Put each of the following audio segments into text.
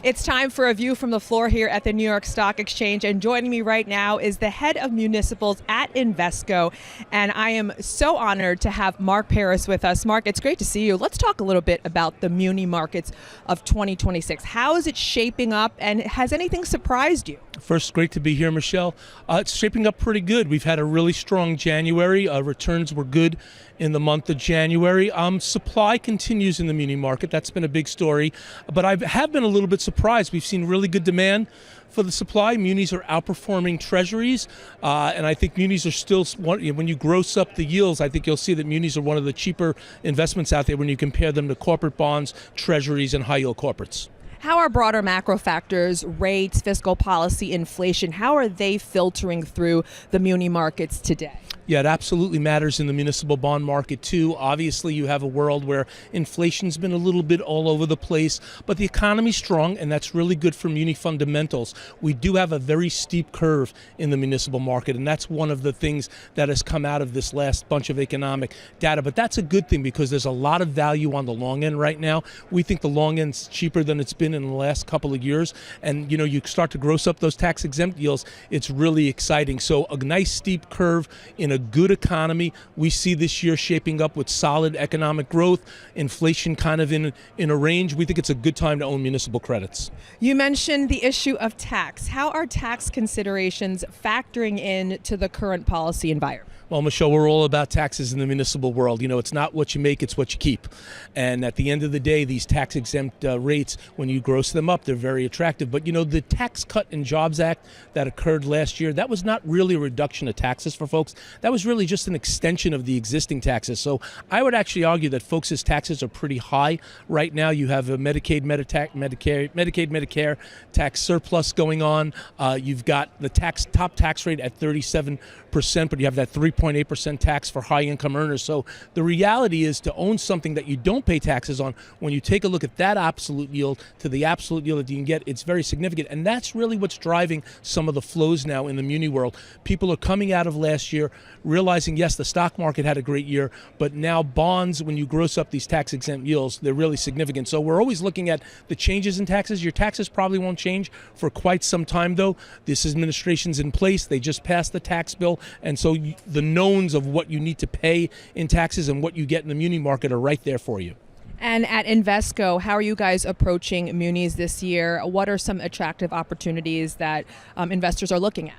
It's time for a view from the floor here at the New York Stock Exchange, and joining me right now is the head of Municipals at Invesco, and I am so honored to have Mark Paris with us. Mark, it's great to see you. Let's talk a little bit about the Muni markets of 2026. How is it shaping up, and has anything surprised you? First, great to be here, Michelle. It's shaping up pretty good. We've had a really strong January. Returns were good in the month of January. Supply continues in the Muni market. That's been a big story. But I have been a little bit surprised. We've seen really good demand for the supply. Munis are outperforming Treasuries. And I think Munis are still, when you gross up the yields, I think you'll see that Munis are one of the cheaper investments out there when you compare them to corporate bonds, Treasuries, and high-yield corporates. How are broader macro factors, rates, fiscal policy, inflation, how are they filtering through the Muni markets today? Yeah, it absolutely matters in the municipal bond market too. Obviously, you have a world where inflation's been a little bit all over the place, but the economy's strong, and that's really good for muni fundamentals. We do have a very steep curve in the municipal market, and that's one of the things that has come out of this last bunch of economic data. But that's a good thing because there's a lot of value on the long end right now. We think the long end's cheaper than it's been in the last couple of years, and you start to gross up those tax-exempt yields. It's really exciting. So a nice steep curve in a good economy. We see this year shaping up with solid economic growth, inflation kind of in a range. We think it's a good time to own municipal credits. You mentioned the issue of tax. How are tax considerations factoring in to the current policy environment? Well, Michelle, we're all about taxes in the municipal world. It's not what you make, it's what you keep. And at the end of the day, these tax-exempt rates, when you gross them up, they're very attractive. But, the Tax Cut and Jobs Act that occurred last year, that was not really a reduction of taxes for folks. That was really just an extension of the existing taxes. So I would actually argue that folks' taxes are pretty high right now. You have a Medicare tax surplus going on. You've got the top tax rate at 37%, but you have that 3.8% tax for high-income earners. So the reality is to own something that you don't pay taxes on, when you take a look at that absolute yield to the absolute yield that you can get, it's very significant. And that's really what's driving some of the flows now in the muni world. People are coming out of last year realizing, yes, the stock market had a great year, but now bonds, when you gross up these tax-exempt yields, they're really significant. So we're always looking at the changes in taxes. Your taxes probably won't change for quite some time, though. This administration's in place. They just passed the tax bill. And so the knowns of what you need to pay in taxes and what you get in the muni market are right there for you. And at Invesco, how are you guys approaching munis this year? What are some attractive opportunities that investors are looking at?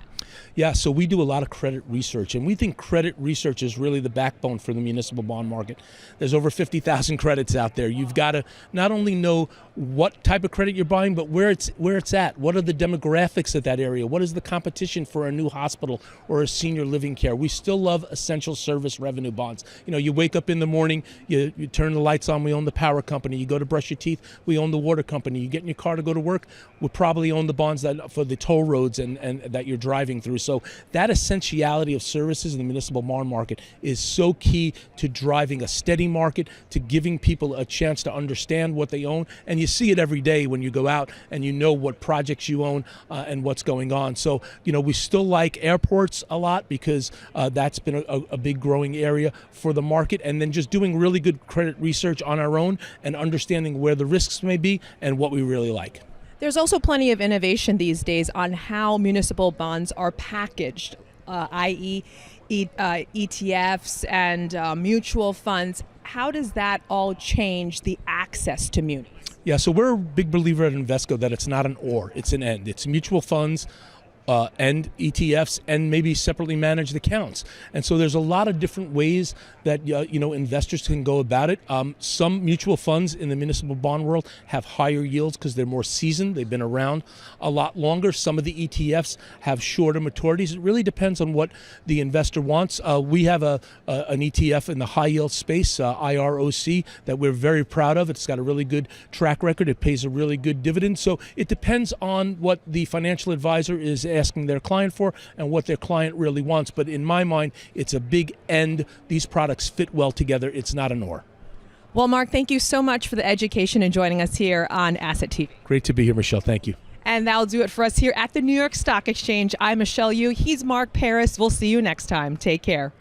Yeah, so we do a lot of credit research, and we think credit research is really the backbone for the municipal bond market. There's over 50,000 credits out there. You've got to not only know what type of credit you're buying, but where it's at. What are the demographics of that area? What is the competition for a new hospital or a senior living care? We still love essential service revenue bonds. You wake up in the morning, you turn the lights on, we own the power company. You go to brush your teeth, we own the water company. You get in your car to go to work, we probably own the bonds that for the toll roads and that you're driving through. So that essentiality of services in the municipal bond market is so key to driving a steady market, to giving people a chance to understand what they own. And you see it every day when you go out and you know what projects you own and what's going on. So, we still like airports a lot because that's been a big growing area for the market. And then just doing really good credit research on our own and understanding where the risks may be and what we really like. There's also plenty of innovation these days on how municipal bonds are packaged, i.e. ETFs and mutual funds. How does that all change the access to munis? Yeah, so we're a big believer at Invesco that it's not an or, it's an and. It's mutual funds and ETFs and maybe separately managed accounts. And so there's a lot of different ways that investors can go about it. Some mutual funds in the municipal bond world have higher yields because they're more seasoned. They've been around a lot longer. Some of the ETFs have shorter maturities. It really depends on what the investor wants. We have an ETF in the high yield space, IROC, that we're very proud of. It's got a really good track record. It pays a really good dividend. So it depends on what the financial advisor is asking their client for and what their client really wants. But in my mind, it's a big end. These products fit well together. It's not an or. Well, Mark, thank you so much for the education and joining us here on Asset TV. Great to be here, Michelle. Thank you. And that'll do it for us here at the New York Stock Exchange. I'm Michelle Yu. He's Mark Paris. We'll see you next time. Take care.